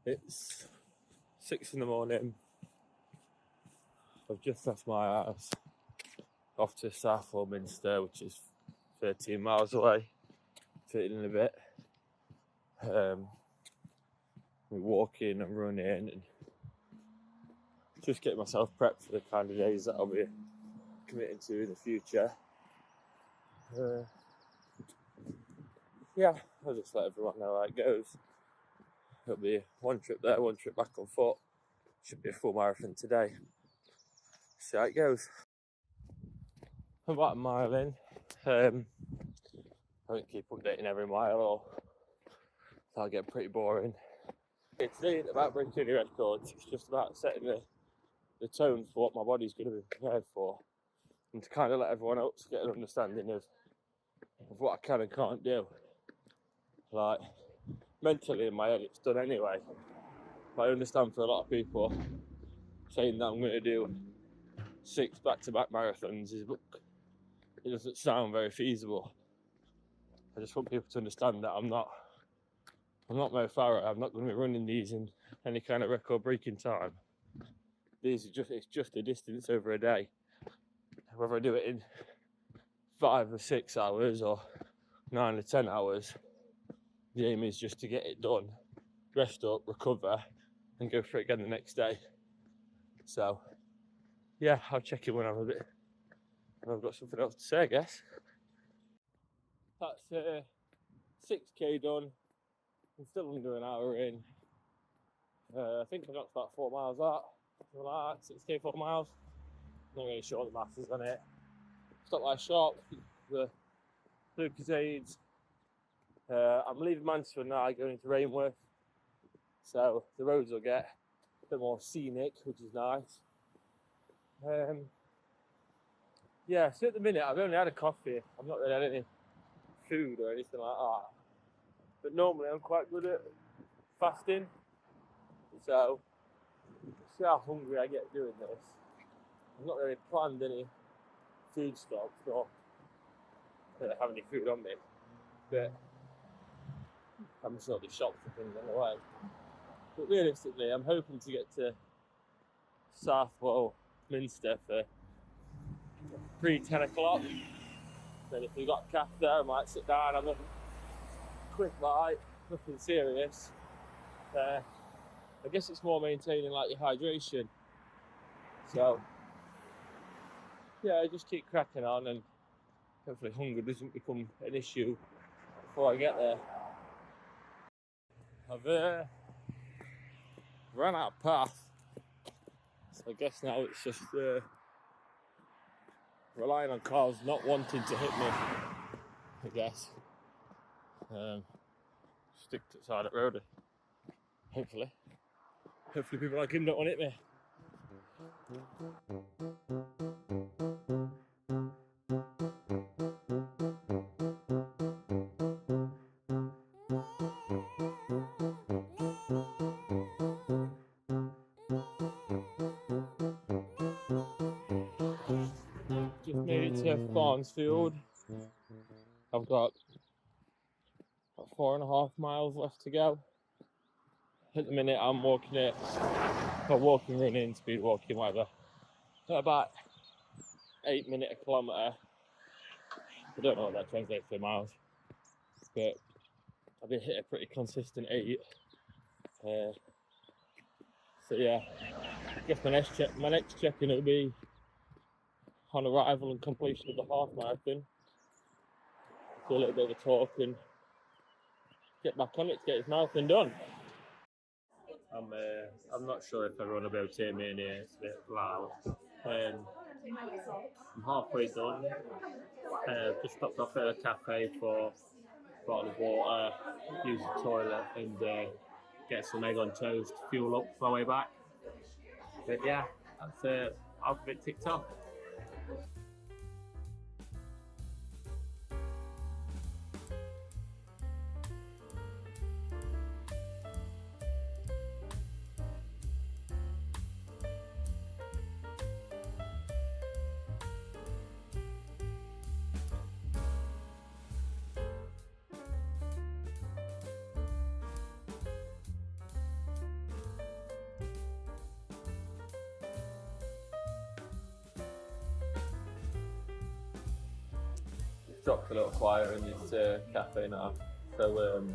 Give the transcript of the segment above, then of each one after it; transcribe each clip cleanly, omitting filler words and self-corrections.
It's 6 in the morning. I've just left my house, off to Southwell Minster, which is 13 miles away, 13 and a bit. We're walking and running and just getting myself prepped for the kind of days that I'll be committing to in the future. I'll just let everyone know how it goes. It'll be one trip there, one trip back on foot. Should be a full marathon today. See how it goes. I'm about a mile in. I won't keep updating every mile or that'll get pretty boring. Today ain't about breaking any records, it's just about setting the tone for what my body's going to be prepared for, and to kind of let everyone else get an understanding of what I can and can't do. Like, mentally in my head it's done anyway, but I understand for a lot of people saying that I'm going to do 6 back-to-back marathons it doesn't sound very feasible. I just want people to understand that I'm not Mo Farah. I'm not going to be running these in any kind of record-breaking time. It's just a distance over a day. Whether I do it in 5 or 6 hours or 9 or 10 hours, the aim is just to get it done, rest up, recover, and go for it again the next day. So, yeah, I'll check in when I've got something else to say, I guess. That's 6k done. I'm still under an hour in. I think I got about 4 miles out. Something like that, 6k, 4 miles. Not really sure the maths is on it. Stopped by a shop, the Lucasades. I'm leaving Mansfield now, going into Rainworth. So the roads will get a bit more scenic, which is nice. So at the minute I've only had a coffee. I've not really had any food or anything like that. But normally I'm quite good at fasting. So see how hungry I get doing this. I've not really planned any food stocks or have any food on me. But I'm sure the shops and things on the way. But realistically, I'm hoping to get to Southwell Minster for pre-10 o'clock. Then if we've got a cafe there, I might sit down, have a quick bite, nothing serious. I guess it's more maintaining like your hydration. So yeah, just keep cracking on and hopefully hunger doesn't become an issue before I get there. I've ran out of path, so I guess now it's just relying on cars not wanting to hit me, I guess. Stick to the side of the road. Hopefully people like him don't want to hit me. Just made it to Mansfield. I've got 4.5 miles left to go. At the minute I'm walking it, or walking, running, speed walking, whatever. About 8 minutes a kilometre. I don't know what that translates to in miles, but I've been hitting a pretty consistent 8. So yeah, I guess my next check-in will be on arrival and completion of the half marathon. Do a little bit of a talk and get back on it to get this marathon done. I'm not sure if everyone will be able to hear me in here, it's a bit loud. I'm halfway done. Just stopped off at a cafe for a bottle of water, use the toilet and get some egg on toast, fuel up for my way back. But yeah, that's half of it ticked off. dropped a little quieter in this cafe now. So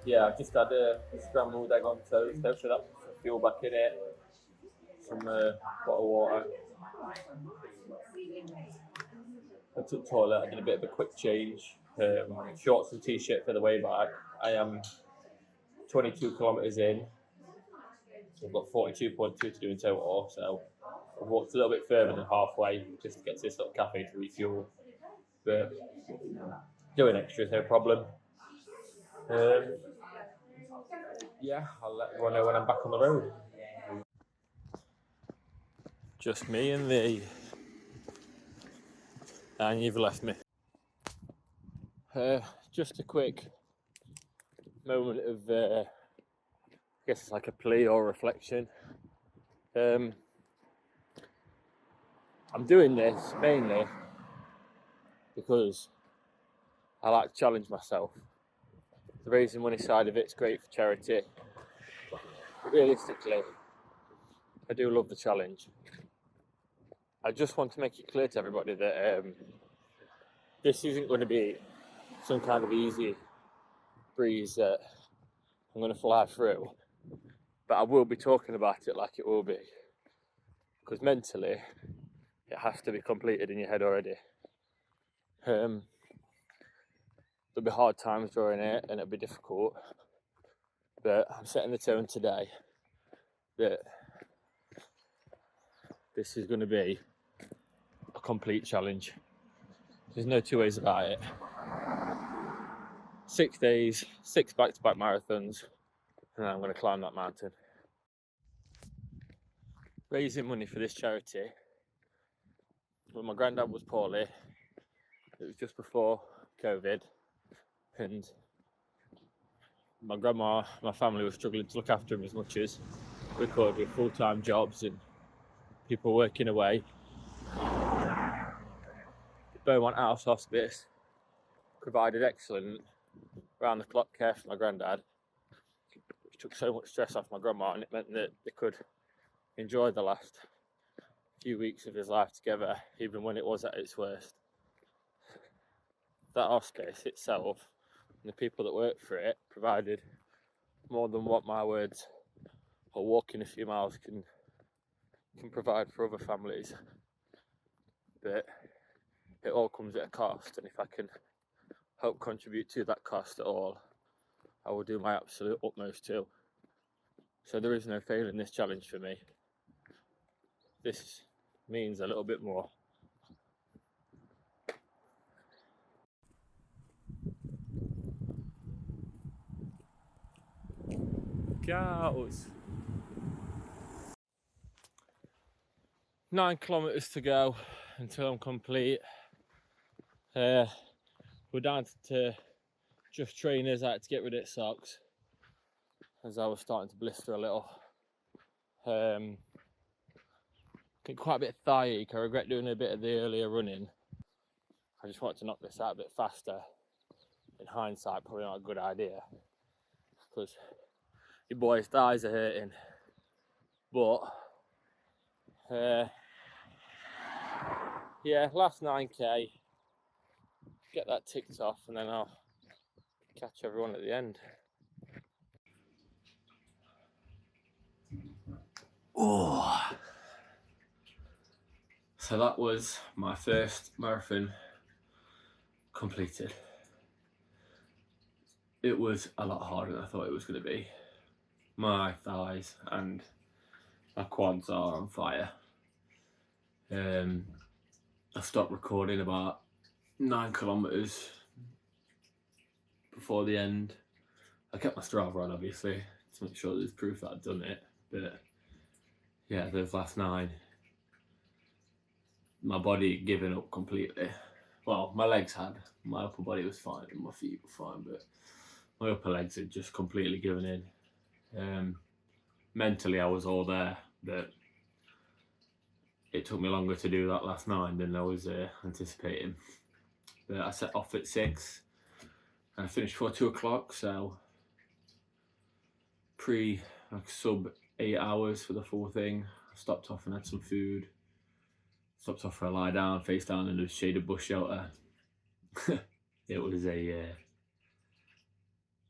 yeah, I've just had a scrambled egg on toast, so that puts some fuel back in it. Some bottle of water. I took the toilet, I did a bit of a quick change. Shorts and t-shirt for the way back. I am 22 kilometres in. So I've got 42.2 to do in total, so I've walked a little bit further than halfway just to get to this little cafe to refuel. But doing extra is no problem. Yeah, I'll let everyone know when I'm back on the road. Just me and thee. And you've left me. Just a quick moment of, I guess it's like a plea or reflection. I'm doing this mainly because I like to challenge myself. The raising money side of it's great for charity. But realistically, I do love the challenge. I just want to make it clear to everybody that this isn't going to be some kind of easy breeze that I'm going to fly through. But I will be talking about it like it will be. Because mentally, it has to be completed in your head already. There'll be hard times during it and it'll be difficult. But I'm setting the tone today that this is going to be a complete challenge. There's no two ways about it. 6 days, 6 back-to-back marathons, and then I'm going to climb that mountain. Raising money for this charity. When my granddad was poorly, it was just before COVID, and my grandma, my family was struggling to look after him as much as we could with full-time jobs and people working away. The Beaumond House Hospice provided excellent round-the-clock care for my granddad, which took so much stress off my grandma, and it meant that they could enjoy the last few weeks of his life together, even when it was at its worst. That hospice itself and the people that worked for it provided more than what my words or walking a few miles can provide for other families. But it all comes at a cost, and if I can help contribute to that cost at all, I will do my absolute utmost too. So there is no fail in this challenge for me. This means a little bit more. Cows. 9 kilometres to go until I'm complete. We're down to just trainers. I had to get rid of socks as I was starting to blister a little. Get quite a bit of thigh ache. I regret doing a bit of the earlier running. I just wanted to knock this out a bit faster. In hindsight, probably not a good idea because your boy's thighs are hurting. But yeah, last 9k, get that ticked off, and then I'll catch everyone at the end. Oh, so that was my first marathon completed. It was a lot harder than I thought it was going to be. My thighs and my quads are on fire. I stopped recording about 9 kilometres before the end. I kept my Strava on, obviously, to make sure there's proof that I'd done it. But yeah, those last 9, my body giving up completely. Well, my legs had. My upper body was fine and my feet were fine, but my upper legs had just completely given in. Mentally, I was all there, but it took me longer to do that last 9 than I was anticipating. But I set off at 6 and I finished for 2 o'clock, so sub 8 hours for the full thing. I stopped off and had some food. Stopped off for a lie down, face down in a shaded bush shelter. It was an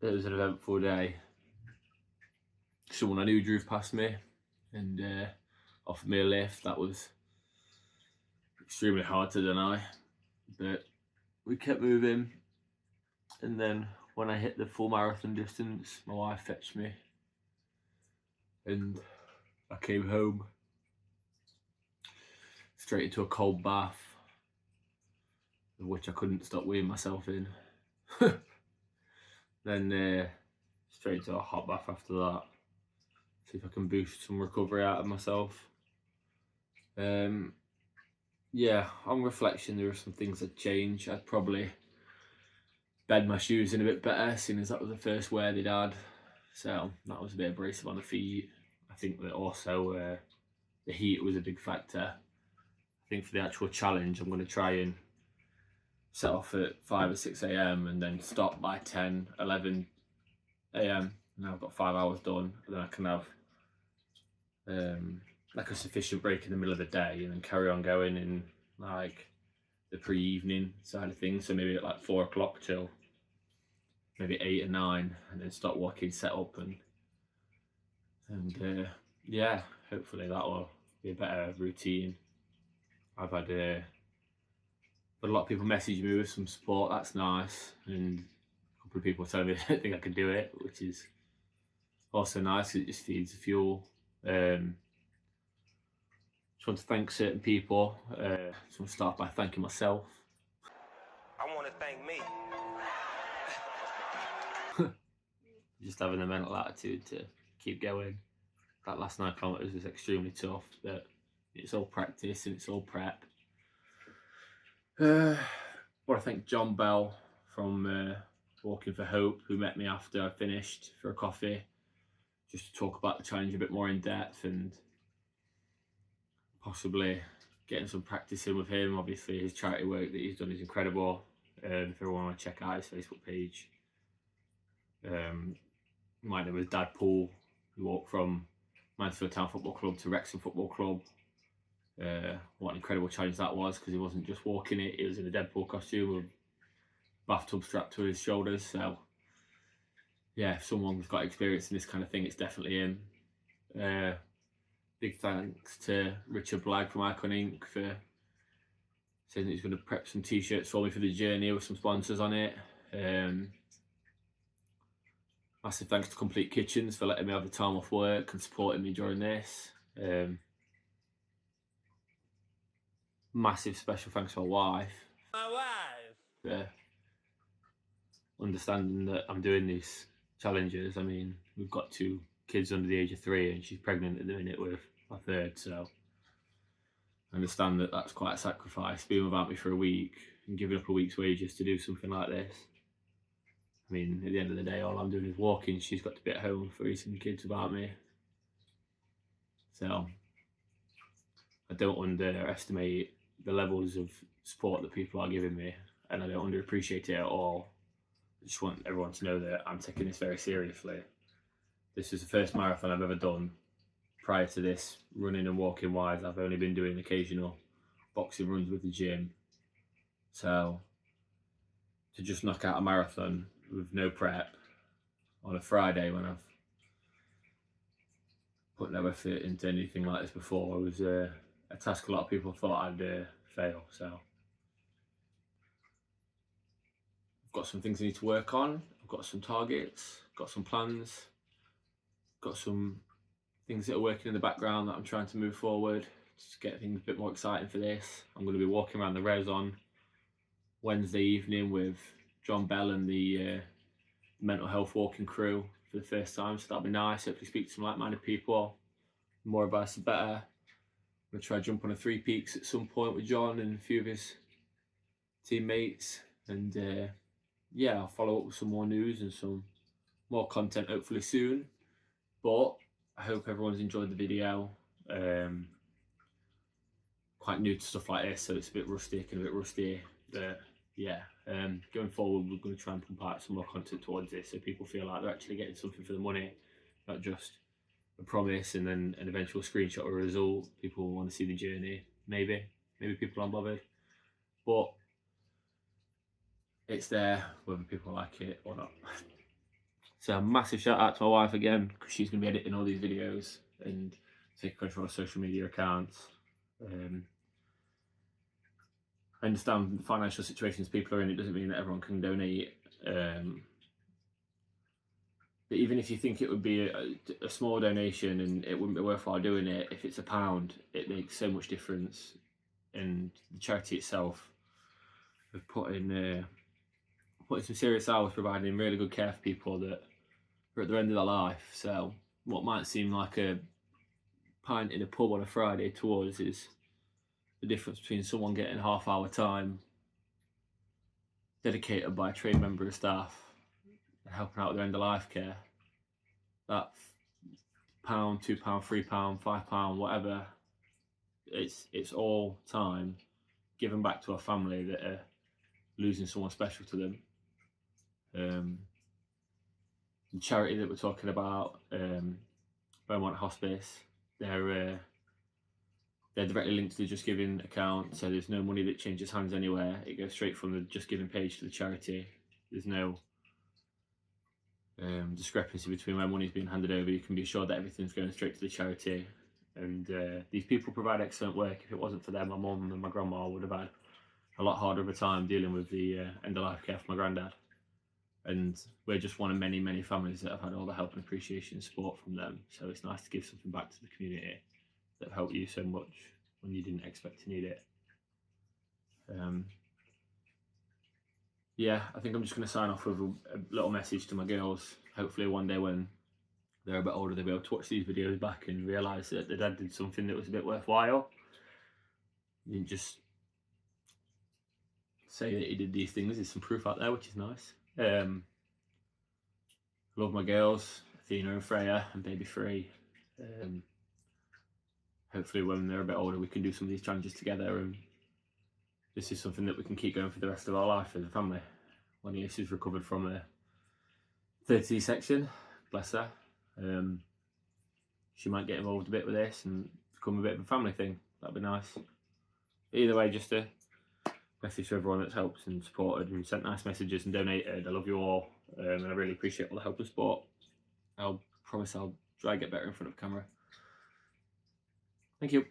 eventful day. Someone I knew drove past me and offered me a lift. That was extremely hard to deny, but we kept moving. And then when I hit the full marathon distance, my wife fetched me and I came home straight into a cold bath, of which I couldn't stop weighing myself in. Then straight into a hot bath after that. See if I can boost some recovery out of myself. Yeah, on reflection, there are some things that change. I'd probably bed my shoes in a bit better, seeing as that was the first wear they'd had. So that was a bit abrasive on the feet. I think that also the heat was a big factor. I think for the actual challenge, I'm going to try and set off at 5 or 6 a.m. and then stop by 10, 11 a.m. Now I've got 5 hours done, and then I can have like a sufficient break in the middle of the day and then carry on going in like the pre-evening side of things. So maybe at like 4 o'clock till maybe 8 or 9, and then stop walking, set up, and yeah, hopefully that will be a better routine. I've had a lot of people message me with some support. That's nice, and a couple of people telling me they don't think I can do it, which is also nice. It just feeds the fuel. Just want to thank certain people. Just want to start by thanking myself. I want to thank me. Just having the mental attitude to keep going. That last 9 kilometres was extremely tough, but it's all practice and it's all prep. I want to thank John Bell from Walking for Hope, who met me after I finished for a coffee, just to talk about the challenge a bit more in depth and possibly getting some practice in with him. Obviously, his charity work that he's done is incredible. If everyone want to check out his Facebook page. My name was Dad Paul. We walked from Mansfield Town Football Club to Wrexham Football Club. What an incredible challenge that was, because he wasn't just walking it, he was in a Deadpool costume with a bathtub strapped to his shoulders. So yeah, if someone's got experience in this kind of thing, it's definitely him. Big thanks to Richard Blagg from Icon Inc. for saying that he's going to prep some t-shirts for me for the journey with some sponsors on it. Massive thanks to Complete Kitchens for letting me have the time off work and supporting me during this. Massive special thanks to my wife. For understanding that I'm doing these challenges. I mean, we've got 2 kids under the age of 3 and she's pregnant at the minute with my 3rd, so I understand that that's quite a sacrifice, being without me for a week and giving up a week's wages to do something like this. I mean, at the end of the day, all I'm doing is walking. She's got to be at home for raising the kids without me. So I don't underestimate the levels of support that people are giving me, and I don't underappreciate it at all. I just want everyone to know that I'm taking this very seriously. This is the first marathon I've ever done. Prior to this, running and walking wise, I've only been doing occasional boxing runs with the gym. So to just knock out a marathon with no prep on a Friday when I've put no effort into anything like this before was a task a lot of people thought I'd fail. So I've got some things I need to work on. I've got some targets, got some plans, got some things that are working in the background that I'm trying to move forward to get things a bit more exciting for this. I'm going to be walking around the res on Wednesday evening with John Bell and the mental health walking crew for the first time, so that'll be nice. Hopefully speak to some like-minded people. More advice the better. I'm going to try to jump on a 3 peaks at some point with John and a few of his teammates, and yeah, I'll follow up with some more news and some more content hopefully soon. But I hope everyone's enjoyed the video. Quite new to stuff like this, so it's a bit rustic and a bit rusty, but yeah, going forward we're going to try and pump out some more content towards this so people feel like they're actually getting something for the money, not just a promise and then an eventual screenshot or a result. People want to see the journey. Maybe people aren't bothered, but it's there whether people like it or not. So a massive shout out to my wife again, because she's going to be editing all these videos and taking control of social media accounts. I understand the financial situations people are in. It doesn't mean that everyone can donate. But even if you think it would be a small donation and it wouldn't be worthwhile doing it, if it's £1, it makes so much difference. And the charity itself have put in some serious hours providing really good care for people that are at the end of their life. So what might seem like a pint in a pub on a Friday to us is the difference between someone getting half-hour time dedicated by a trained member of staff and helping out with their end-of-life care. That £1, £2, £3, £5, whatever, it's all time given back to a family that are losing someone special to them. The charity that we're talking about, Beaumond Hospice, they're directly linked to the Just Giving account, so there's no money that changes hands anywhere. It goes straight from the Just Giving page to the charity. There's no discrepancy between where money's being handed over. You can be assured that everything's going straight to the charity. And these people provide excellent work. If it wasn't for them, my mum and my grandma would have had a lot harder of a time dealing with the end-of-life care for my granddad. And we're just one of many, many families that have had all the help and appreciation and support from them. So it's nice to give something back to the community that have helped you so much when you didn't expect to need it. Yeah, I think I'm just going to sign off with a little message to my girls. Hopefully one day when they're a bit older, they'll be able to watch these videos back and realise that their dad did something that was a bit worthwhile. You didn't just say that he did these things. There's some proof out there, which is nice. Love my girls, Athena and Freya and baby Free. Hopefully when they're a bit older we can do some of these challenges together, and this is something that we can keep going for the rest of our life as a family. When Lisa's recovered from a third C-section, bless her, she might get involved a bit with this and become a bit of a family thing. That'd be nice. But either way, just a message to everyone that's helped and supported and sent nice messages and donated. I love you all, and I really appreciate all the help and support. I'll promise I'll try to get better in front of the camera. Thank you.